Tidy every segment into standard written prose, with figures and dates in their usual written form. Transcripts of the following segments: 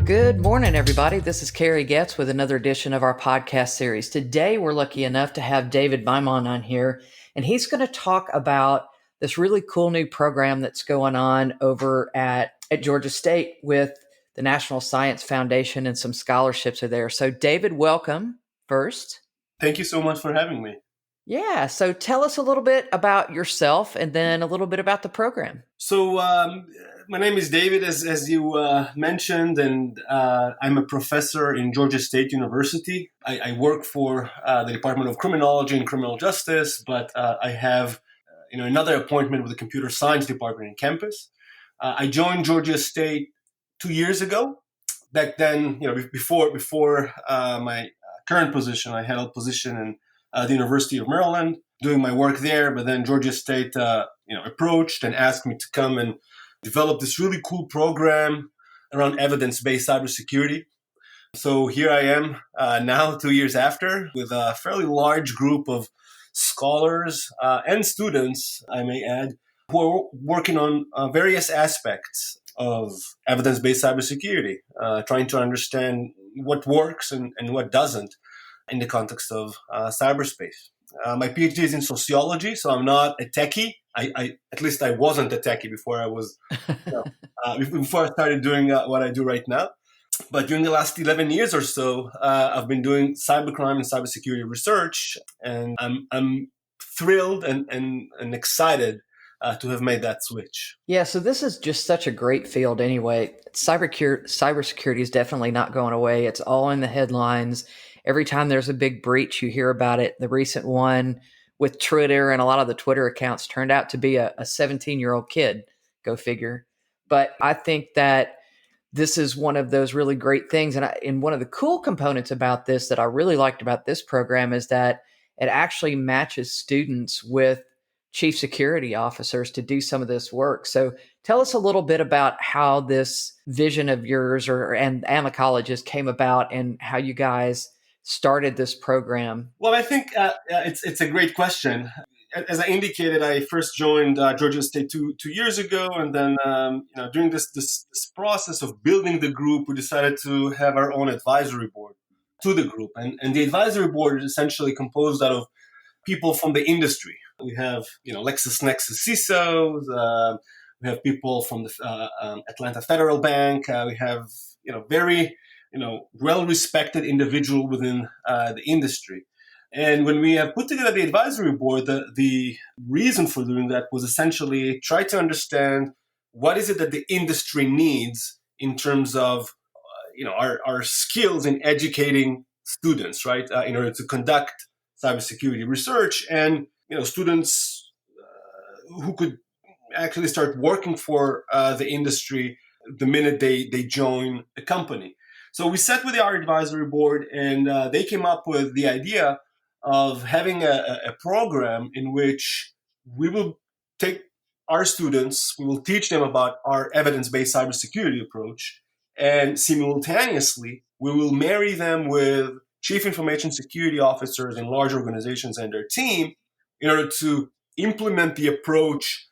Good morning, everybody. This is Carrie Getz with another edition of our podcast series. Today, we're lucky enough to have David Maimon on here, and he's going to talk about this really cool new program that's going on over at Georgia State with the National Science Foundation, and some scholarships are there. So, David, welcome first. Thank you so much for having me. Yeah. So tell us a little bit about yourself and then a little bit about the program. So my name is David, as you mentioned, and I'm a professor in Georgia State University. I work for the Department of Criminology and Criminal Justice, but I have another appointment with the Computer Science Department in campus. I joined Georgia State 2 years ago. Back then, before my current position, I held a position in the University of Maryland, doing my work there. But then Georgia State, approached and asked me to come and develop this really cool program around evidence-based cybersecurity. So here I am now, 2 years after, with a fairly large group of scholars and students, I may add, who are working on various aspects of evidence-based cybersecurity, trying to understand what works and what doesn't in the context of cyberspace. My PhD is in sociology, so I'm not a techie. At least I wasn't a techie before I was, before I started doing what I do right now. But during the last 11 years or so, I've been doing cybercrime and cybersecurity research, and I'm thrilled and excited to have made that switch. Yeah, so this is just such a great field anyway. Cybersecurity is definitely not going away. It's all in the headlines. Every time there's a big breach, you hear about it. The recent one with Twitter, and a lot of the Twitter accounts turned out to be a 17-year-old kid. Go figure. But I think that this is one of those really great things. And one of the cool components about this that I really liked about this program is that it actually matches students with chief security officers to do some of this work. So tell us a little bit about how this vision of yours and the colleges came about, and how you guys started this program. Well, I think it's a great question. As I indicated, I first joined Georgia State two years ago, and then during this process of building the group, we decided to have our own advisory board to the group, and the advisory board is essentially composed out of people from the industry. We have LexisNexis CISOs, we have people from the Atlanta Federal Bank, we have very well-respected individual within the industry. And when we have put together the advisory board, the reason for doing that was essentially try to understand what is it that the industry needs in terms of our skills in educating students, right, in order to conduct cybersecurity research, and students who could actually start working for the industry the minute they join a company. So we sat with our advisory board, and they came up with the idea of having a program in which we will take our students, we will teach them about our evidence-based cybersecurity approach, and simultaneously we will marry them with chief information security officers in large organizations and their team in order to implement the approach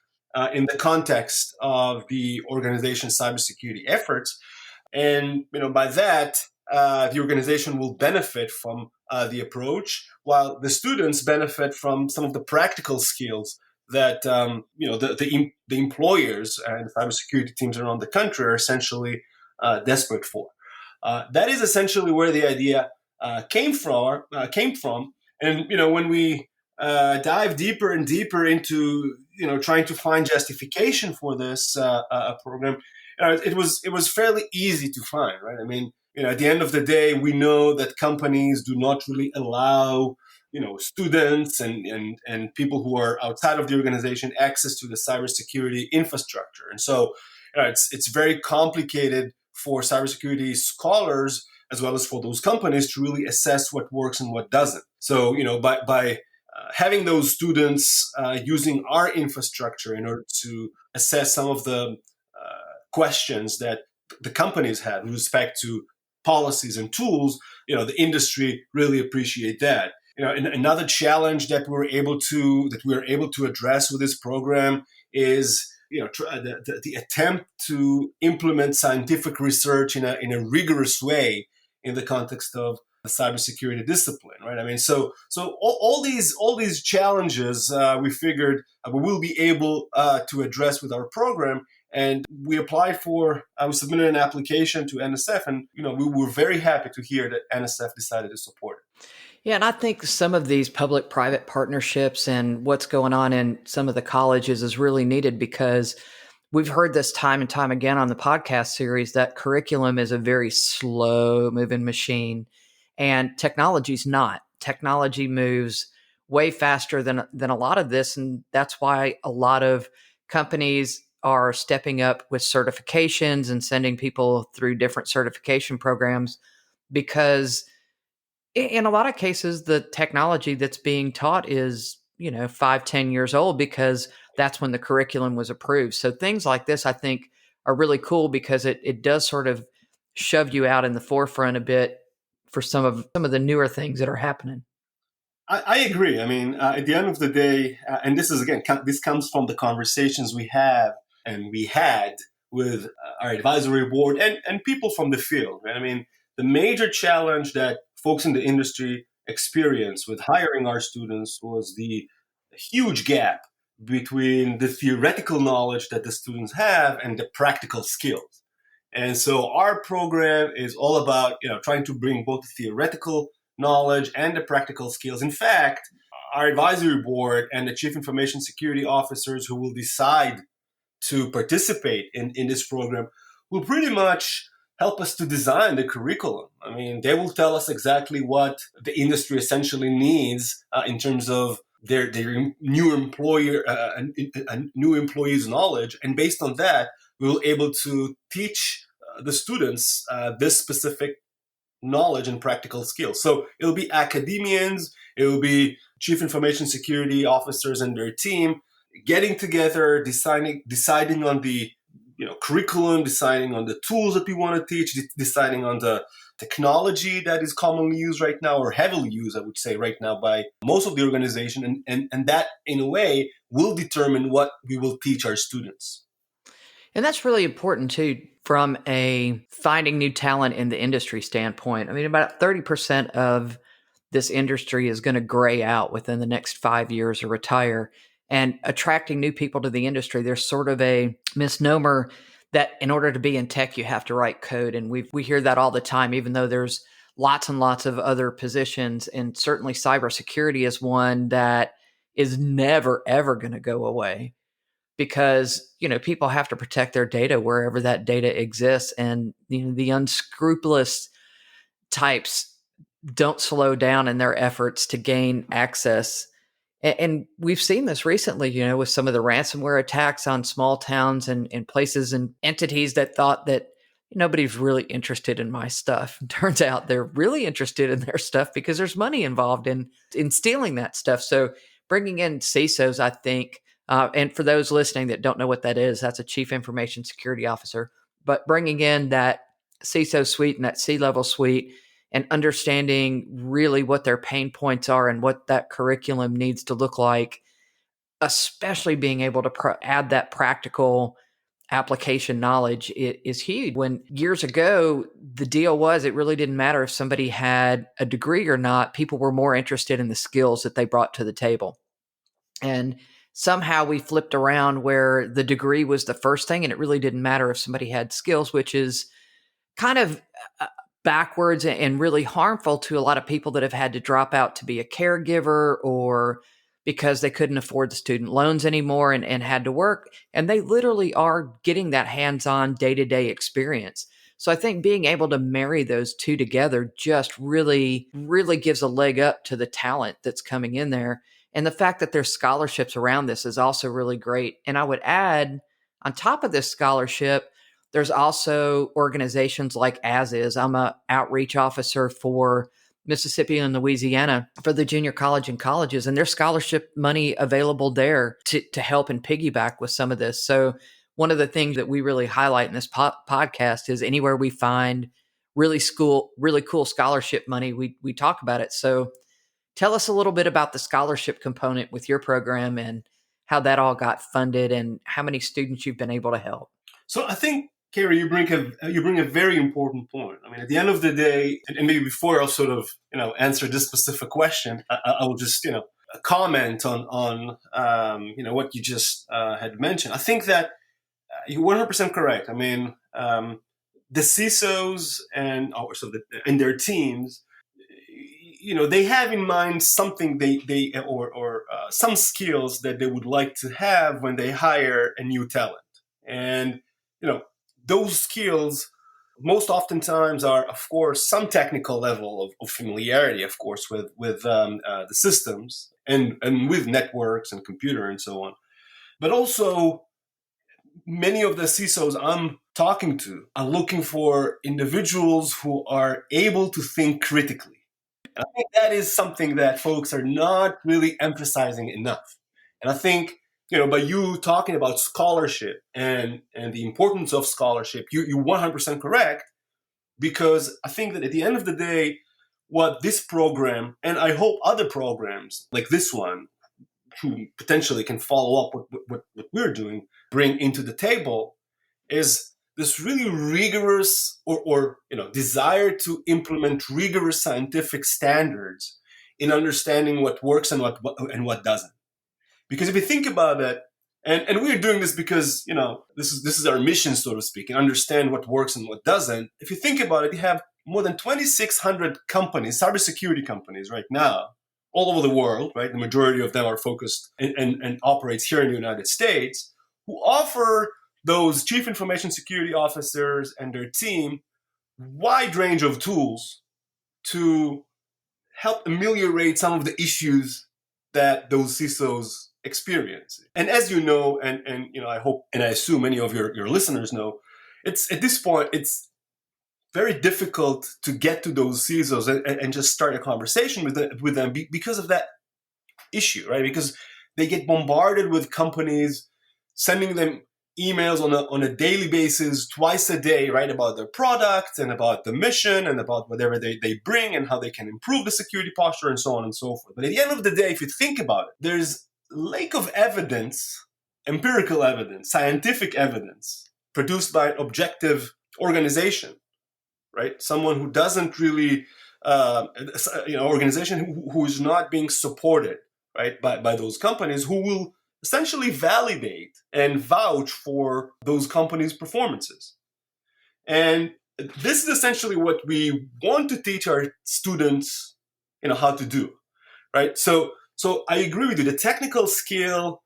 in the context of the organization's cybersecurity efforts. And by that, the organization will benefit from the approach, while the students benefit from some of the practical skills that the employers and cybersecurity teams around the country are essentially desperate for. That is essentially where the idea came from. And when we dive deeper and deeper into trying to find justification for this program, it was fairly easy to find, right? I mean, at the end of the day, we know that companies do not really allow students and people who are outside of the organization access to the cybersecurity infrastructure, and so it's very complicated for cybersecurity scholars as well as for those companies to really assess what works and what doesn't. So by having those students using our infrastructure in order to assess some of the questions that the companies had with respect to policies and tools, the industry really appreciate that. And another challenge that we were able to address with this program is, the attempt to implement scientific research in a rigorous way in the context of the cybersecurity discipline, right? I mean, so all these challenges we figured we will be able to address with our program, and we applied for. We submitted an application to NSF, and we were very happy to hear that NSF decided to support it. Yeah, and I think some of these public private partnerships and what's going on in some of the colleges is really needed because we've heard this time and time again on the podcast series that curriculum is a very slow moving machine and technology's not. Technology moves way faster than a lot of this. And that's why a lot of companies are stepping up with certifications and sending people through different certification programs because in a lot of cases, the technology that's being taught is, 5, 10 years old because that's when the curriculum was approved. So things like this, I think, are really cool because it does sort of shove you out in the forefront a bit for some of the newer things that are happening. I agree. I mean, at the end of the day, and this is again, this comes from the conversations we have and we had with our advisory board and people from the field. Right? I mean, the major challenge that folks in the industry experience with hiring our students was the huge gap between the theoretical knowledge that the students have and the practical skills. And so our program is all about trying to bring both the theoretical knowledge and the practical skills. In fact, our advisory board and the chief information security officers who will decide to participate in this program will pretty much help us to design the curriculum. I mean, they will tell us exactly what the industry essentially needs in terms of their new new employees' knowledge, and based on that, we will able to teach the students this specific knowledge and practical skills. So it'll be academians, it will be chief information security officers and their team getting together, deciding on the curriculum, deciding on the tools that we want to teach, deciding on the technology that is commonly used right now, or heavily used, I would say, right now by most of the organization. And that, in a way, will determine what we will teach our students. And that's really important too, from a finding new talent in the industry standpoint. I mean, about 30% of this industry is going to gray out within the next 5 years or retire. And attracting new people to the industry, there's sort of a misnomer that in order to be in tech, you have to write code. And we hear that all the time, even though there's lots and lots of other positions. And certainly cybersecurity is one that is never, ever going to go away because people have to protect their data wherever that data exists, and the unscrupulous types don't slow down in their efforts to gain access. And we've seen this recently, with some of the ransomware attacks on small towns and places and entities that thought that nobody's really interested in my stuff. Turns out they're really interested in their stuff because there's money involved in stealing that stuff. So bringing in CISOs, I think, and for those listening that don't know what that is, that's a chief information security officer. But bringing in that CISO suite and that C-level suite and understanding really what their pain points are and what that curriculum needs to look like, especially being able to add that practical application knowledge is huge. When years ago, the deal was it really didn't matter if somebody had a degree or not. People were more interested in the skills that they brought to the table. And somehow we flipped around where the degree was the first thing, and it really didn't matter if somebody had skills, which is kind of backwards and really harmful to a lot of people that have had to drop out to be a caregiver or because they couldn't afford the student loans anymore and had to work. And they literally are getting that hands-on day-to-day experience. So I think being able to marry those two together just really, really gives a leg up to the talent that's coming in there. And the fact that there's scholarships around this is also really great. And I would add, on top of this scholarship, there's also organizations like As Is. I'm an outreach officer for Mississippi and Louisiana for the junior college and colleges, and there's scholarship money available there to help and piggyback with some of this. So one of the things that we really highlight in this podcast is anywhere we find really cool scholarship money, we talk about it. So tell us a little bit about the scholarship component with your program and how that all got funded and how many students you've been able to help. So I think, Kerry, you bring a very important point. I mean, at the end of the day, and maybe before I'll sort of answer this specific question, I will just comment on what you just had mentioned. I think that you're 100% correct. I mean, the CISOs and their teams, they have in mind something or some skills that they would like to have when they hire a new talent. And those skills most oftentimes are, of course, some technical level of familiarity, of course, with the systems and with networks and computer and so on. But also, many of the CISOs I'm talking to are looking for individuals who are able to think critically. And I think that is something that folks are not really emphasizing enough. And I think, by you talking about scholarship and the importance of scholarship, you're 100% correct, because I think that at the end of the day, what this program, and I hope other programs like this one, who potentially can follow up with what we're doing, bring into the table, is this really rigorous or desire to implement rigorous scientific standards in understanding what works and what doesn't. Because if you think about it, and we're doing this because this is our mission, so to speak, and understand what works and what doesn't. If you think about it, you have more than 2,600 companies, cybersecurity companies, right now, all over the world. Right, the majority of them are focused and operates here in the United States, who offer those chief information security officers and their team wide range of tools to help ameliorate some of the issues that those CISOs experience. And as you know, and I hope and I assume many of your listeners know, it's at this point it's very difficult to get to those CISOs and just start a conversation with them because of that issue, right? Because they get bombarded with companies sending them emails on a daily basis, twice a day, right, about their product and about the mission and about whatever they bring and how they can improve the security posture and so on and so forth. But at the end of the day, if you think about it, there's a lake of evidence, empirical evidence, scientific evidence produced by an objective organization, right? Someone who doesn't really, organization who is not being supported, right, by those companies, who will essentially validate and vouch for those companies' performances. And this is essentially what we want to teach our students, how to do, right? So I agree with you. The technical skill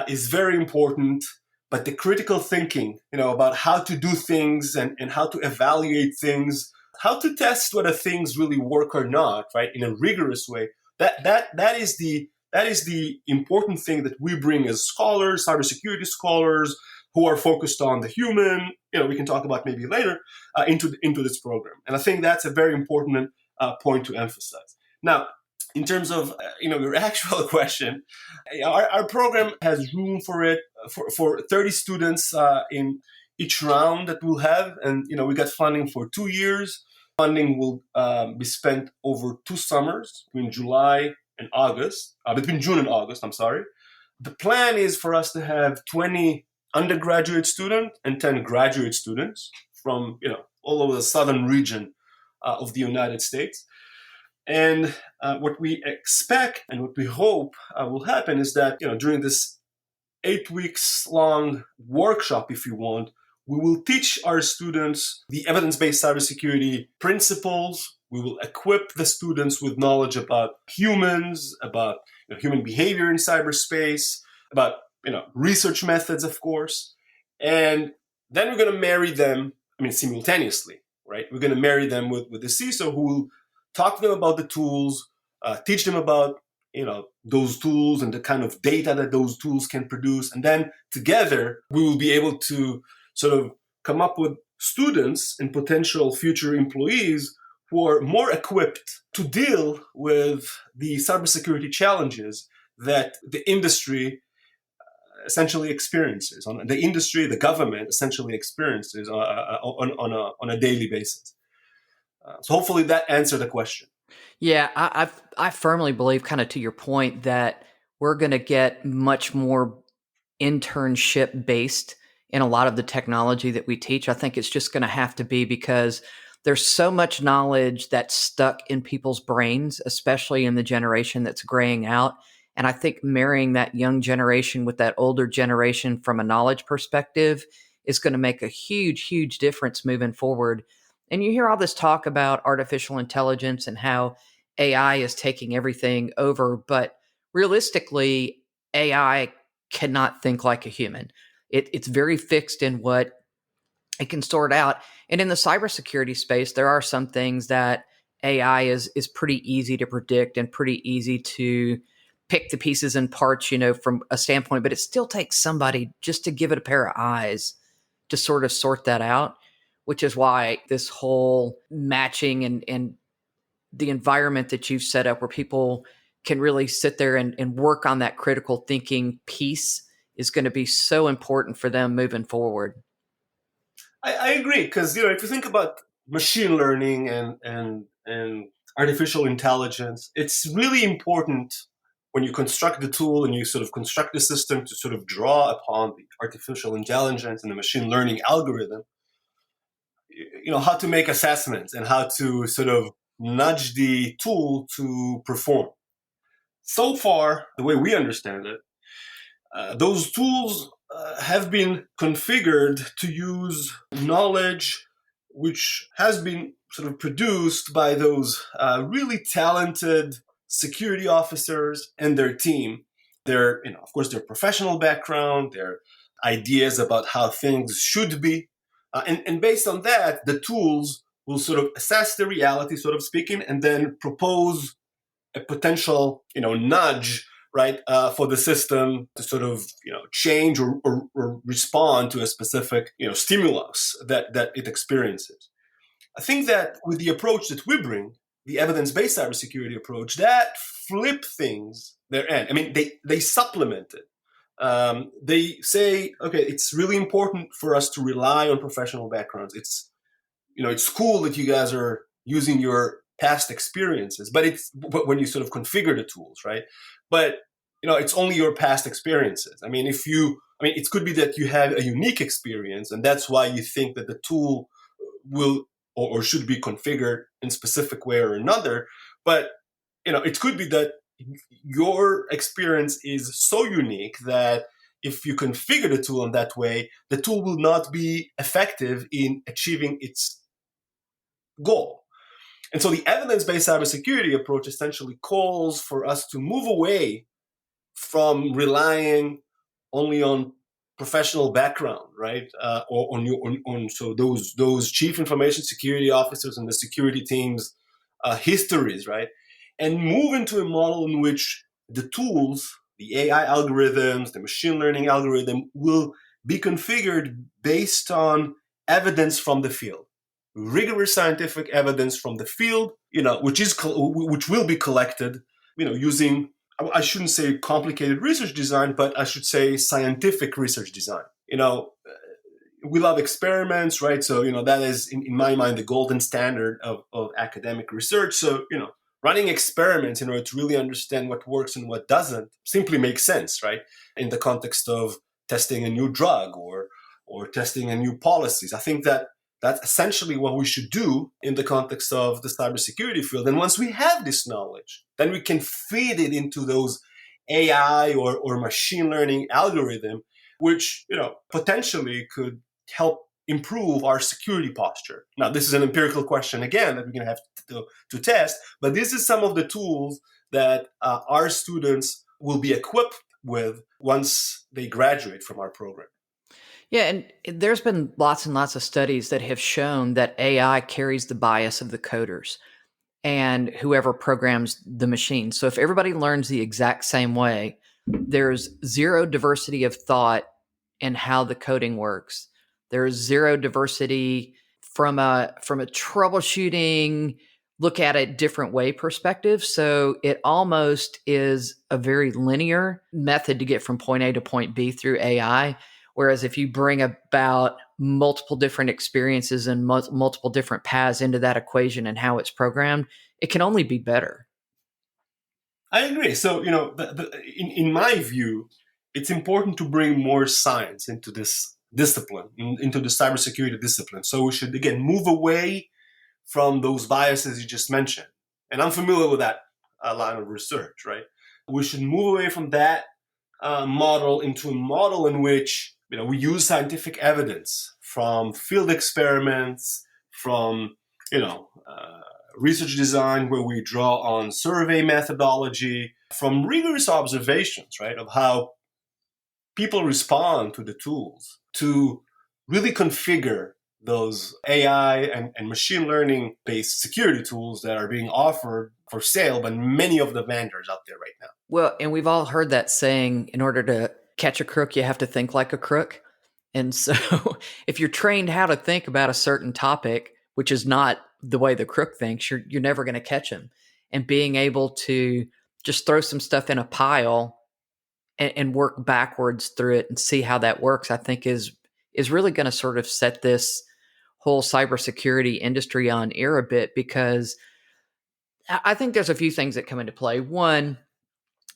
is very important, but the critical thinking, about how to do things and how to evaluate things, how to test whether things really work or not, right, in a rigorous way, that is the important thing that we bring as scholars, cybersecurity scholars, who are focused on the human. We can talk about maybe later into this program, and I think that's a very important point to emphasize. Now, in terms of your actual question, our program has room for it for 30 students in each round that we'll have, and we got funding for 2 years. Funding will be spent over 2 summers between July and August, between June and August, I'm sorry. The plan is for us to have 20 undergraduate students and 10 graduate students from, all over the southern region of the United States. And what we expect and what we hope will happen is that, during this 8 weeks long workshop, if you want, we will teach our students the evidence-based cybersecurity principles. We will equip the students with knowledge about humans, about human behavior in cyberspace, about research methods, of course. And then we're going to marry them, simultaneously, right? We're going to marry them with the CISO, who will talk to them about the tools, teach them about those tools and the kind of data that those tools can produce. And then together, we will be able to sort of come up with students and potential future employees who are more equipped to deal with the cybersecurity challenges that the industry essentially experiences. The industry, the government essentially experiences on a daily basis. So hopefully that answered the question. Yeah, I firmly believe, kind of to your point, that we're going to get much more internship based in a lot of the technology that we teach. I think it's just going to have to be because there's so much knowledge that's stuck in people's brains, especially in the generation that's graying out. And I think marrying that young generation with that older generation from a knowledge perspective is going to make a huge, huge difference moving forward. And you hear all this talk about artificial intelligence and how AI is taking everything over, but realistically, AI cannot think like a human. It's very fixed in what it can sort out. And in the cybersecurity space, there are some things that AI is pretty easy to predict and pretty easy to pick the pieces and parts, from a standpoint, but it still takes somebody just to give it a pair of eyes to sort of sort that out, which is why this whole matching and the environment that you've set up where people can really sit there and work on that critical thinking piece is going to be so important for them moving forward. I agree, because if you think about machine learning and artificial intelligence, it's really important when you construct the tool and you sort of construct the system to sort of draw upon the artificial intelligence and the machine learning algorithm, how to make assessments and how to sort of nudge the tool to perform. So far, the way we understand it, those tools have been configured to use knowledge which has been sort of produced by those really talented security officers and their team. Their, of course, their professional background, their ideas about how things should be. And based on that, the tools will sort of assess the reality, sort of speaking, and then propose a potential, nudge, right, for the system to sort of, change or respond to a specific, stimulus that it experiences. I think that with the approach that we bring, the evidence-based cybersecurity approach, that flip things their end. I mean, they supplement it. They say, okay, it's really important for us to rely on professional backgrounds. It's cool that you guys are using your past experiences, but when you sort of configure the tools, right? But it's only your past experiences. I mean, it could be that you have a unique experience, and that's why you think that the tool will or should be configured in a specific way or another. But it could be that your experience is so unique that if you configure the tool in that way, the tool will not be effective in achieving its goal. And so the evidence-based cybersecurity approach essentially calls for us to move away from relying only on professional background, right? Or on so those chief information security officers and the security teams' histories, right? And move into a model in which the tools, the AI algorithms, the machine learning algorithm will be configured based on evidence from the field, rigorous scientific evidence from the field, which will be collected, using, I shouldn't say complicated research design, but I should say scientific research design. We love experiments, right? So, that is, in my mind, the golden standard of academic research. So, running experiments in order to really understand what works and what doesn't simply makes sense, right? In the context of testing a new drug or testing a new policies. I think that that's essentially what we should do in the context of the cybersecurity field. And once we have this knowledge, then we can feed it into those AI or machine learning algorithm, which potentially could help improve our security posture. Now, this is an empirical question again that we're going to have to test, but this is some of the tools that our students will be equipped with once they graduate from our program. Yeah, and there's been lots and lots of studies that have shown that AI carries the bias of the coders and whoever programs the machine. So if everybody learns the exact same way, there's zero diversity of thought in how the coding works. There's zero diversity from a troubleshooting, look at it different way perspective. So it almost is a very linear method to get from point A to point B through AI. Whereas if you bring about multiple different experiences and multiple different paths into that equation and how it's programmed, it can only be better. I agree. So, in my view, it's important to bring more science into this discipline, into the cybersecurity discipline. So we should, again, move away from those biases you just mentioned. And I'm familiar with that line of research, right? We should move away from that model into a model in which we use scientific evidence from field experiments, from research design where we draw on survey methodology, from rigorous observations, right, of how people respond to the tools to really configure those AI and machine learning based security tools that are being offered for sale by many of the vendors out there right now. Well, and we've all heard that saying, in order to catch a crook, you have to think like a crook. And so if you're trained how to think about a certain topic, which is not the way the crook thinks, you're never going to catch him. And being able to just throw some stuff in a pile and work backwards through it and see how that works, I think is really going to sort of set this whole cybersecurity industry on air a bit, because I think there's a few things that come into play. One,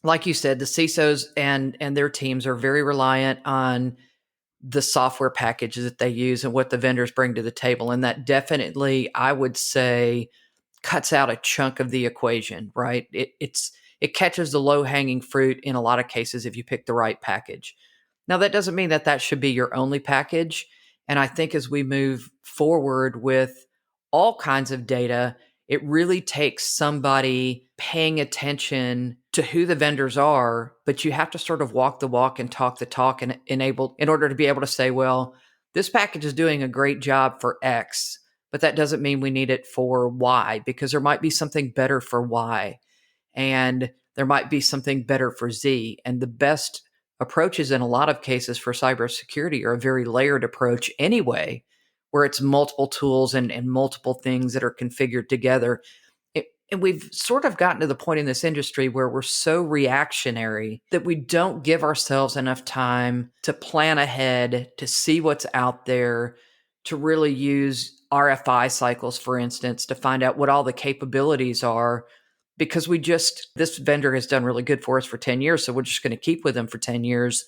like you said, the CISOs and their teams are very reliant on the software packages that they use and what the vendors bring to the table. And that definitely, I would say, cuts out a chunk of the equation, right? It catches the low hanging fruit in a lot of cases if you pick the right package. Now, that doesn't mean that should be your only package. And I think as we move forward with all kinds of data, it really takes somebody paying attention to who the vendors are, but you have to sort of walk the walk and talk the talk and in order to be able to say, well, this package is doing a great job for X, but that doesn't mean we need it for Y, because there might be something better for Y and there might be something better for Z. And the best approaches in a lot of cases for cybersecurity are a very layered approach anyway, where it's multiple tools and multiple things that are configured together. And we've sort of gotten to the point in this industry where we're so reactionary that we don't give ourselves enough time to plan ahead, to see what's out there, to really use RFI cycles, for instance, to find out what all the capabilities are, because this vendor has done really good for us for 10 years, so we're just going to keep with them for 10 years.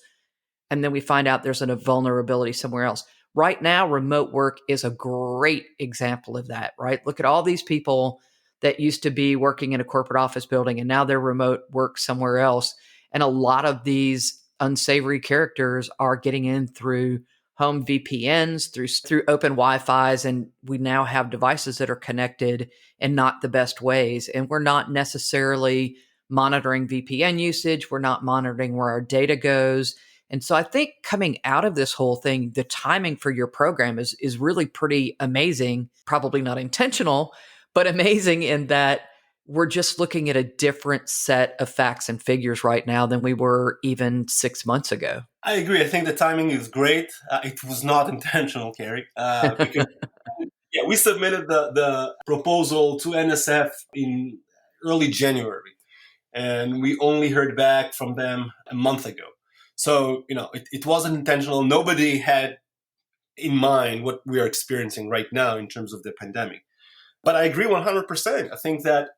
And then we find out there's a vulnerability somewhere else. Right now, remote work is a great example of that, right? Look at all these people that used to be working in a corporate office building and now they're remote work somewhere else. And a lot of these unsavory characters are getting in through home VPNs, through open Wi-Fi's, and we now have devices that are connected in not the best ways. And we're not necessarily monitoring VPN usage. We're not monitoring where our data goes. And so I think coming out of this whole thing, the timing for your program is really pretty amazing, probably not intentional, but amazing in that we're just looking at a different set of facts and figures right now than we were even 6 months ago. I agree. I think the timing is great. It was not intentional, Kerry, because we submitted the proposal to NSF in early January, and we only heard back from them a month ago. So, it wasn't intentional. Nobody had in mind what we are experiencing right now in terms of the pandemic. But I agree 100%. I think that,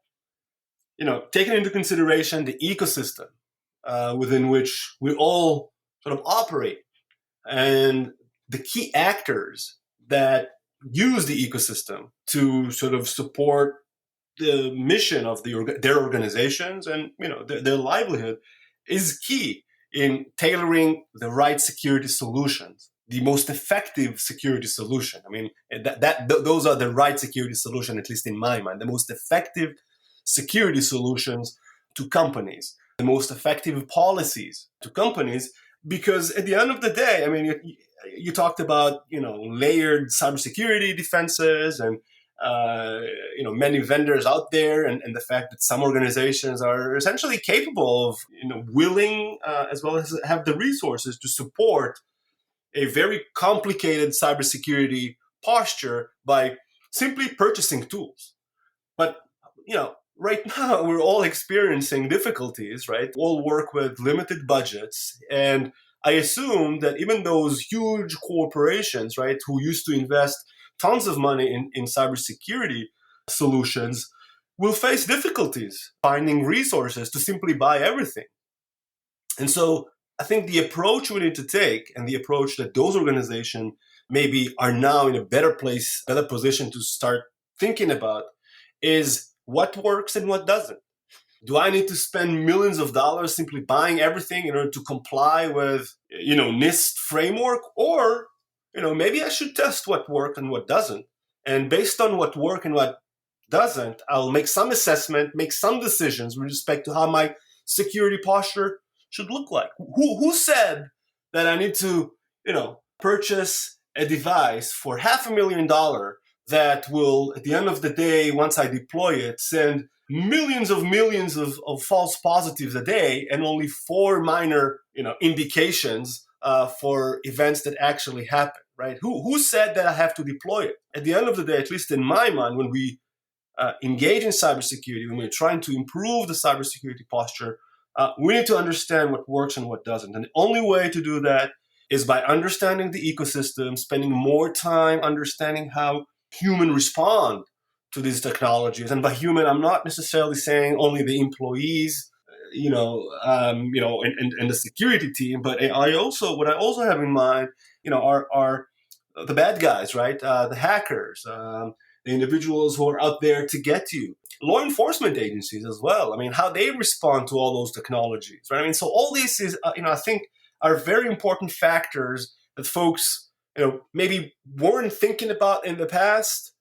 taking into consideration the ecosystem within which we all sort of operate and the key actors that use the ecosystem to sort of support the mission of their organizations and their livelihood is key in tailoring the right security solutions, the most effective security solution. I mean, those are the right security solution, at least in my mind, the most effective security solutions to companies, the most effective policies to companies, because at the end of the day, I mean, you talked about, layered cybersecurity defenses and many vendors out there, and the fact that some organizations are essentially capable of, willing as well as have the resources to support a very complicated cybersecurity posture by simply purchasing tools. But, right now we're all experiencing difficulties, right? All work with limited budgets. And I assume that even those huge corporations, right, who used to invest tons of money in cybersecurity solutions will face difficulties finding resources to simply buy everything. And so I think the approach we need to take, and the approach that those organizations maybe are now in a better place, better position to start thinking about, is what works and what doesn't. Do I need to spend millions of dollars simply buying everything in order to comply with, NIST framework? Or, maybe I should test what works and what doesn't. And based on what works and what doesn't, I'll make some assessment, make some decisions with respect to how my security posture should look like. Who said that I need to, purchase a device for $500,000 that will, at the end of the day, once I deploy it, send millions of false positives a day and only 4 minor, indications for events that actually happen, right? Who said that I have to deploy it? At the end of the day, at least in my mind, when we engage in cybersecurity, when we're trying to improve the cybersecurity posture, we need to understand what works and what doesn't. And the only way to do that is by understanding the ecosystem, spending more time understanding how humans respond to these technologies. And by human, I'm not necessarily saying only the employees, and the security team, but what I also have in mind, are the bad guys, right? The hackers, the individuals who are out there to get you. Law enforcement agencies as well. I mean, how they respond to all those technologies, right? I mean, so all this is, I think, are very important factors that folks, maybe weren't thinking about in the past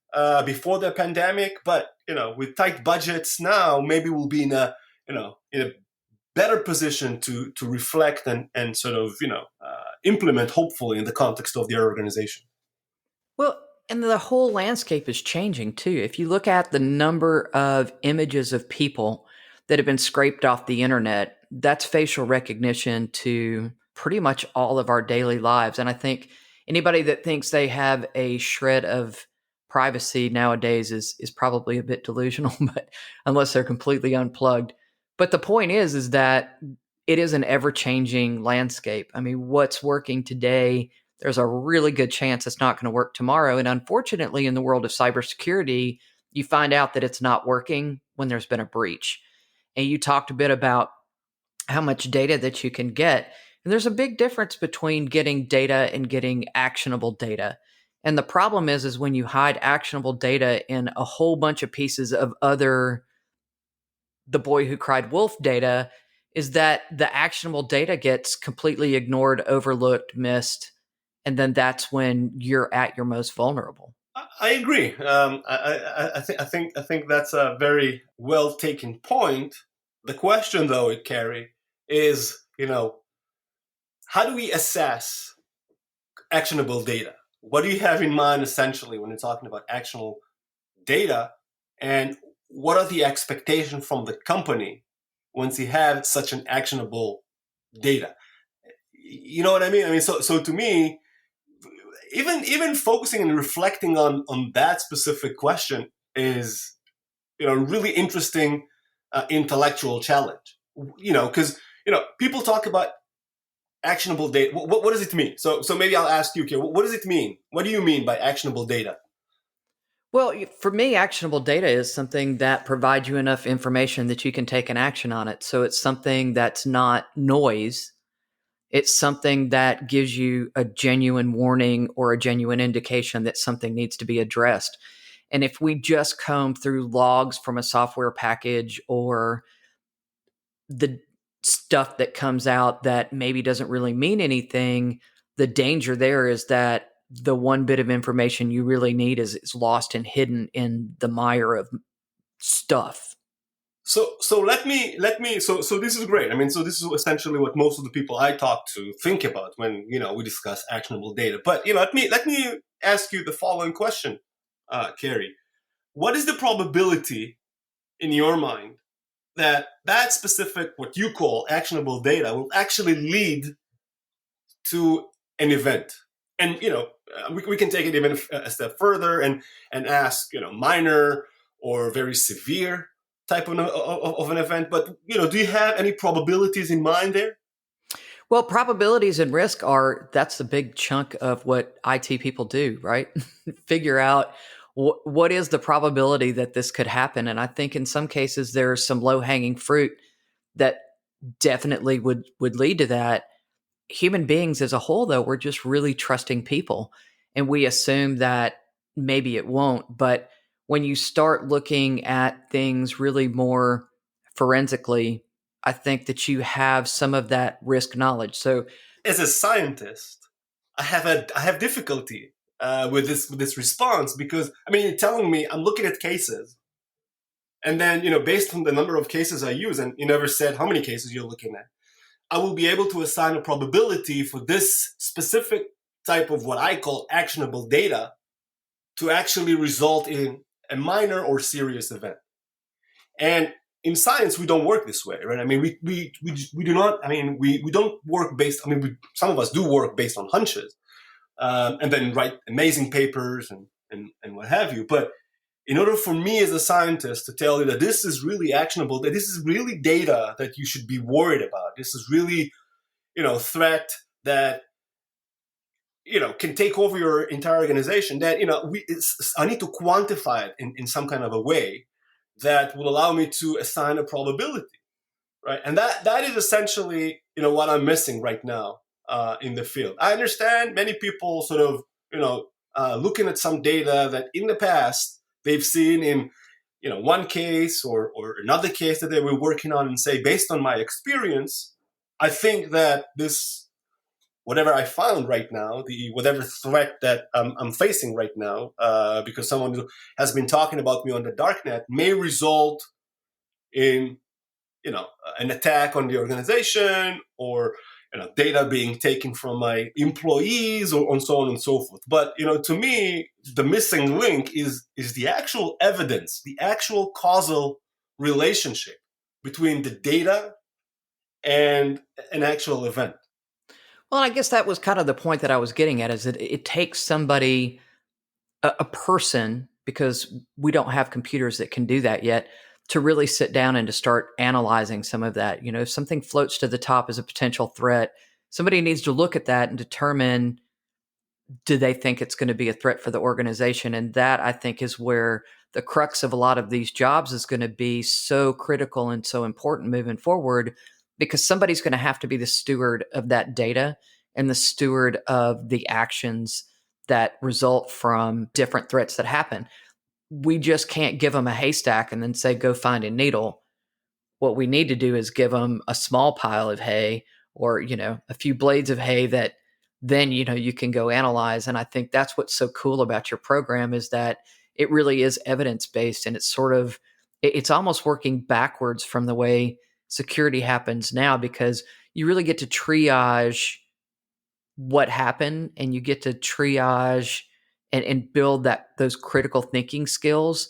before the pandemic. But with tight budgets now, maybe we'll be in a better position to reflect and sort of implement, hopefully, in the context of their organization. Well, and the whole landscape is changing too. If you look at the number of images of people that have been scraped off the internet, that's facial recognition to pretty much all of our daily lives. And I think anybody that thinks they have a shred of privacy nowadays is probably a bit delusional, but unless they're completely unplugged. But the point is that it is an ever-changing landscape. I mean, what's working today, there's a really good chance it's not going to work tomorrow. And unfortunately, in the world of cybersecurity, you find out that it's not working when there's been a breach. And you talked a bit about how much data that you can get. And there's a big difference between getting data and getting actionable data. And the problem is when you hide actionable data in a whole bunch of pieces of other the boy who cried wolf data, is that the actionable data gets completely ignored, overlooked, missed, and then that's when you're at your most vulnerable. I agree. I think that's a very well taken point. The question, though, Carrie, is how do we assess actionable data? What do you have in mind essentially when you're talking about actionable data, and what are the expectations from the company once you have such an actionable data? You know what I mean? I mean, so to me, even focusing and reflecting on that specific question is really interesting intellectual challenge. Because people talk about actionable data. What does it mean? So maybe I'll ask you, okay, what does it mean? What do you mean by actionable data? Well, for me, actionable data is something that provides you enough information that you can take an action on it. So it's something that's not noise. It's something that gives you a genuine warning or a genuine indication that something needs to be addressed. And if we just comb through logs from a software package or the stuff that comes out that maybe doesn't really mean anything, the danger there is that the one bit of information you really need is lost and hidden in the mire of stuff. So let me so this is great. I mean, so this is essentially what most of the people I talk to think about when we discuss actionable data. But let me ask you the following question, Carrie. What is the probability in your mind that specific what you call actionable data will actually lead to an event? And we can take it even a step further and ask minor or very severe type of an event. But do you have any probabilities in mind there? Well, probabilities and risk that's the big chunk of what IT people do, right? Figure out what is the probability that this could happen. And I think in some cases there's some low hanging fruit that definitely would lead to that. human beings as a whole, though, we're just really trusting people. And we assume that maybe it won't. But when you start looking at things really more forensically, I think that you have some of that risk knowledge. So, As a scientist, I have difficulty with this response, because I mean, you're telling me I'm looking at cases, and then based on the number of cases I use, and you never said how many cases you're looking at, I will be able to assign a probability for this specific type of what I call actionable data to actually result in a minor or serious event. And in science, we don't work this way, right? I mean, we do not, I mean, we don't work based, I mean, some of us do work based on hunches, and then write amazing papers and what have you. But in order for me as a scientist to tell you that this is really actionable, that this is really data that you should be worried about, this is really, threat that, can take over your entire organization, that, I need to quantify it in some kind of a way that will allow me to assign a probability, right? And that is essentially, what I'm missing right now in the field. I understand many people sort of, looking at some data that in the past they've seen in, one case or another case that they were working on, and say, based on my experience, I think that this, whatever I found right now, the whatever threat that I'm facing right now, because someone has been talking about me on the darknet, may result in, an attack on the organization, or data being taken from my employees, or and so on and so forth. But to me, the missing link is the actual evidence, the actual causal relationship between the data and an actual event. well, I guess that was kind of the point that I was getting at, is that it takes somebody, a person, because we don't have computers that can do that yet, to really sit down and to start analyzing some of that. If something floats to the top as a potential threat, somebody needs to look at that and determine, do they think it's going to be a threat for the organization? And that, I think, is where the crux of a lot of these jobs is going to be so critical and so important moving forward, because somebody's going to have to be the steward of that data and the steward of the actions that result from different threats that happen. We just can't give them a haystack and then say, go find a needle. What we need to do is give them a small pile of hay, or a few blades of hay that then you can go analyze. And I think that's what's so cool about your program, is that it really is evidence based, and it's sort of, it's almost working backwards from the way security happens now, because you really get to triage what happened, and you get to triage and build those critical thinking skills,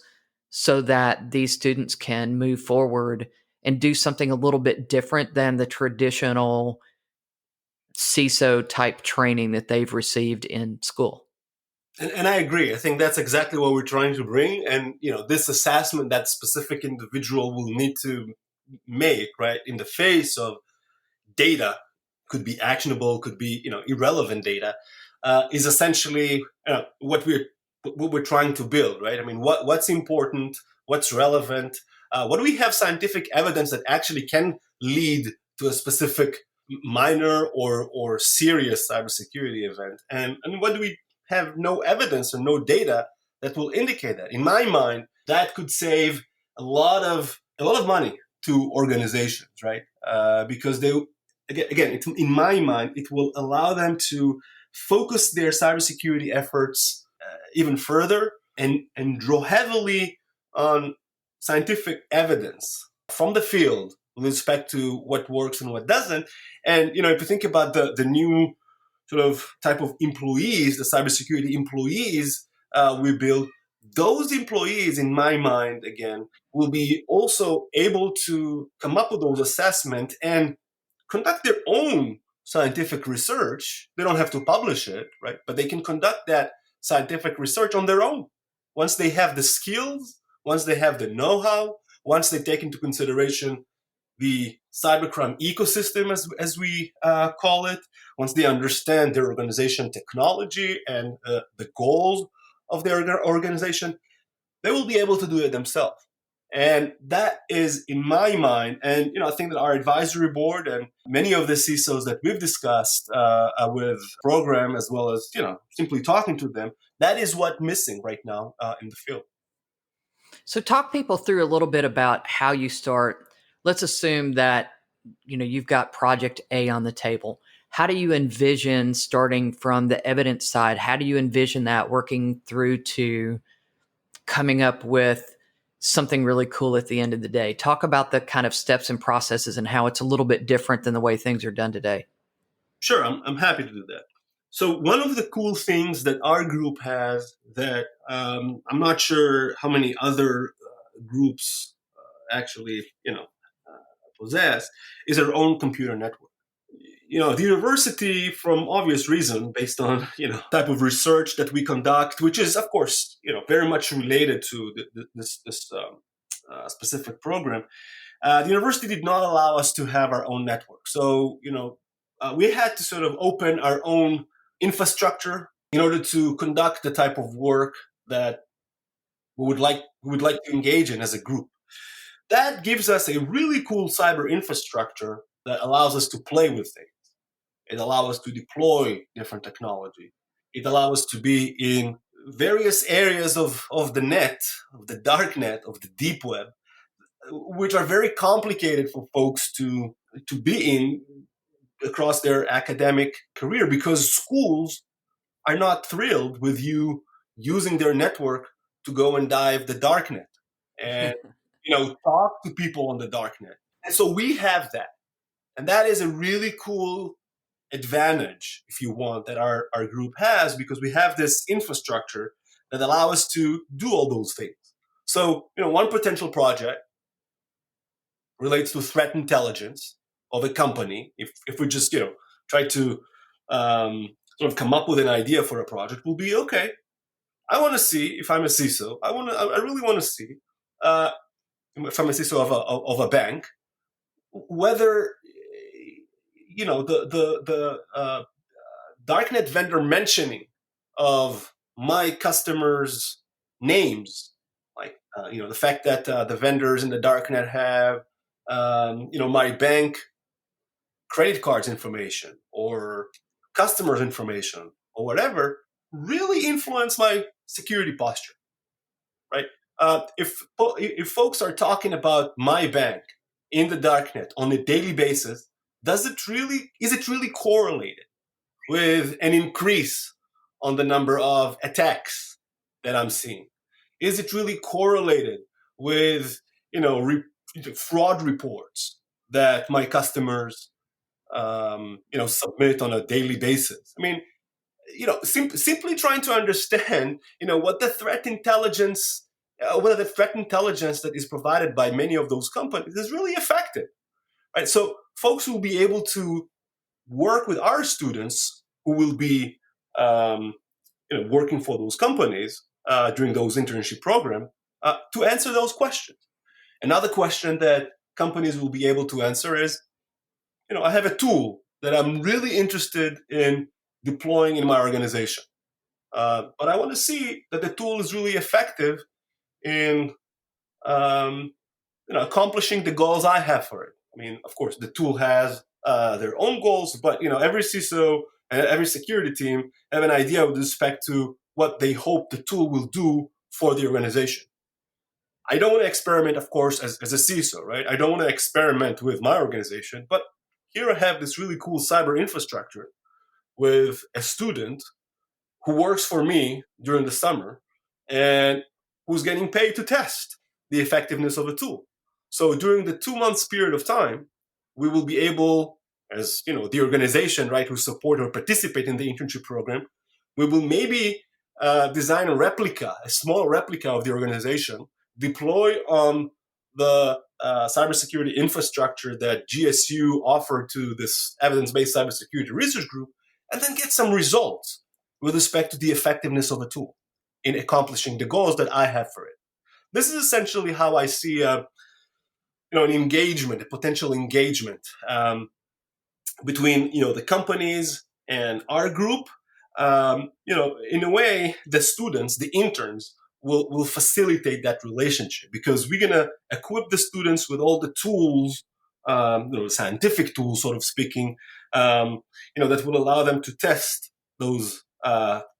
so that these students can move forward and do something a little bit different than the traditional CISO type training that they've received in school. And I agree. I think that's exactly what we're trying to bring. And this assessment that specific individual will need to make, right, in the face of data, could be actionable, could be irrelevant data, is essentially what we're trying to build, right? I mean, what's important, what's relevant, what do we have scientific evidence that actually can lead to a specific minor or serious cybersecurity event, and what do we have no evidence or no data that will indicate that? In my mind, that could save a lot of money to organizations, right? Because they, again, in my mind, it will allow them to focus their cybersecurity efforts even further, and draw heavily on scientific evidence from the field with respect to what works and what doesn't. And if you think about the new sort of type of employees, the cybersecurity employees we build, those employees, in my mind, again, will be also able to come up with those assessments and conduct their own scientific research. They don't have to publish it, right? But they can conduct that scientific research on their own. Once they have the skills, once they have the know-how, once they take into consideration the cybercrime ecosystem, as we call it, once they understand their organization technology and the goals of their organization, they will be able to do it themselves. And that is, in my mind, and I think that our advisory board and many of the CISOs that we've discussed with program, as well as simply talking to them, that is what missing right now in the field. So talk people through a little bit about how you start. Let's assume that you've got project A on the table. How do you envision starting from the evidence side? How do you envision that working through to coming up with something really cool at the end of the day? Talk about the kind of steps and processes and how it's a little bit different than the way things are done today. Sure, I'm happy to do that. So one of the cool things that our group has that I'm not sure how many other groups actually possess is our own computer network. The university, from obvious reason, based on type of research that we conduct, which is of course very much related to this specific program, the university did not allow us to have our own network. So we had to sort of open our own infrastructure in order to conduct the type of work that we would like to engage in as a group. That gives us a really cool cyber infrastructure that allows us to play with things. It allows us to deploy different technology. It allows us to be in various areas of the net, of the dark net, of the deep web, which are very complicated for folks to be in across their academic career, because schools are not thrilled with you using their network to go and dive the darknet and talk to people on the darknet. And so we have that. And that is a really cool advantage, if you want, that our group has, because we have this infrastructure that allow us to do all those things. So, one potential project relates to threat intelligence of a company. If we just, try to sort of come up with an idea for a project, will be okay. I want to see, if I'm a CISO, I really want to see, if I'm a CISO of a bank, whether the darknet vendor mentioning of my customers' names, like the fact that the vendors in the darknet have my bank credit cards information or customers information or whatever, really influence my security posture, right? If folks are talking about my bank in the darknet on a daily basis, is it really correlated with an increase on the number of attacks that I'm seeing? Is it really correlated with fraud reports that my customers submit on a daily basis? I mean, simply trying to understand what the threat intelligence, whether the threat intelligence that is provided by many of those companies is really effective, right? So folks will be able to work with our students who will be working for those companies during those internship program to answer those questions. Another question that companies will be able to answer is, I have a tool that I'm really interested in deploying in my organization, but I want to see that the tool is really effective in accomplishing the goals I have for it. I mean, of course, the tool has their own goals, but every CISO and every security team have an idea with respect to what they hope the tool will do for the organization. I don't want to experiment, of course, as a CISO, right? I don't want to experiment with my organization, but here I have this really cool cyber infrastructure with a student who works for me during the summer and who's getting paid to test the effectiveness of a tool. So during the 2 months period of time, we will be able, as the organization, right, who support or participate in the internship program, we will maybe design a small replica of the organization, deploy on the cybersecurity infrastructure that GSU offered to this evidence-based cybersecurity research group, and then get some results with respect to the effectiveness of a tool in accomplishing the goals that I have for it. This is essentially how I see an engagement, a potential engagement between the companies and our group. In a way, the students, the interns, will facilitate that relationship, because we're going to equip the students with all the tools, scientific tools, sort of speaking, that will allow them to test those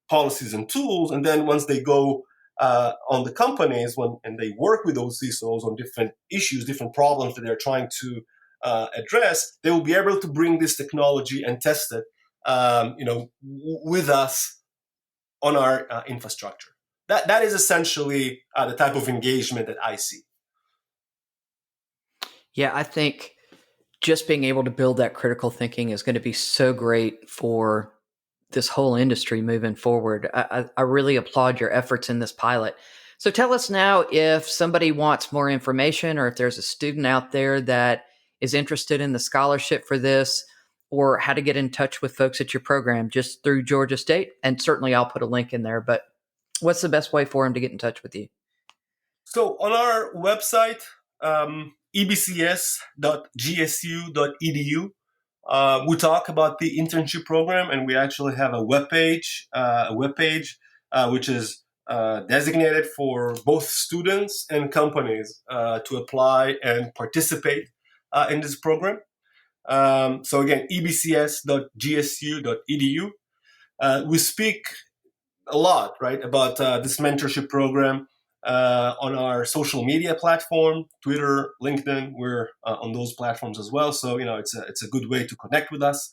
policies and tools. And then once they go on the companies, and they work with those CISOs on different issues, different problems that they're trying to address, they will be able to bring this technology and test it, with us on our infrastructure. That is essentially the type of engagement that I see. Yeah, I think just being able to build that critical thinking is going to be so great for this whole industry moving forward. I really applaud your efforts in this pilot. So tell us now, if somebody wants more information, or if there's a student out there that is interested in the scholarship for this, or how to get in touch with folks at your program just through Georgia State. And certainly I'll put a link in there, but what's the best way for them to get in touch with you? So on our website, ebcs.gsu.edu, we talk about the internship program, and we actually have a webpage, which is designated for both students and companies to apply and participate in this program. So again, ebcs.gsu.edu. We speak a lot, right, about this mentorship program on our social media platform, Twitter, LinkedIn. We're on those platforms as well. So, it's a good way to connect with us.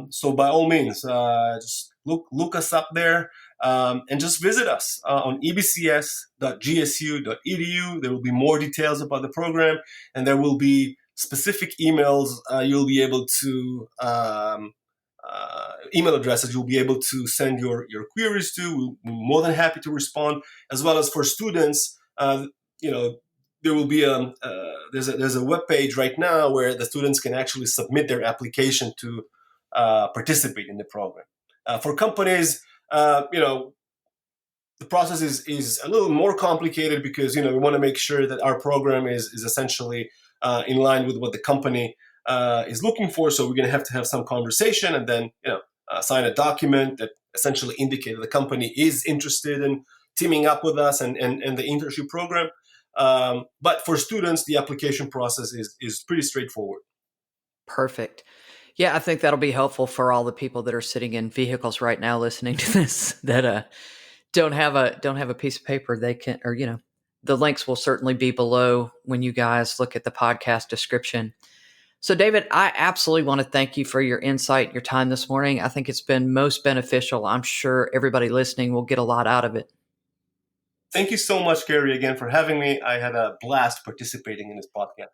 So by all means, just look us up there, and just visit us on ebcs.gsu.edu. There will be more details about the program, and there will be specific emails you'll be able to email addresses you'll be able to send your queries to. We're more than happy to respond, as well as for students. There will be there's a web page right now where the students can actually submit their application to participate in the program. For companies, the process is a little more complicated, because we want to make sure that our program is essentially in line with what the company is looking for. So we're going to have some conversation, and then sign a document that essentially indicates that the company is interested in teaming up with us and the internship program. But for students, the application process is pretty straightforward. Perfect. Yeah, I think that'll be helpful for all the people that are sitting in vehicles right now listening to this that don't have a piece of paper they can, or the links will certainly be below when you guys look at the podcast description. So David, I absolutely want to thank you for your insight, your time this morning. I think it's been most beneficial. I'm sure everybody listening will get a lot out of it. Thank you so much, Gary, again for having me. I had a blast participating in this podcast.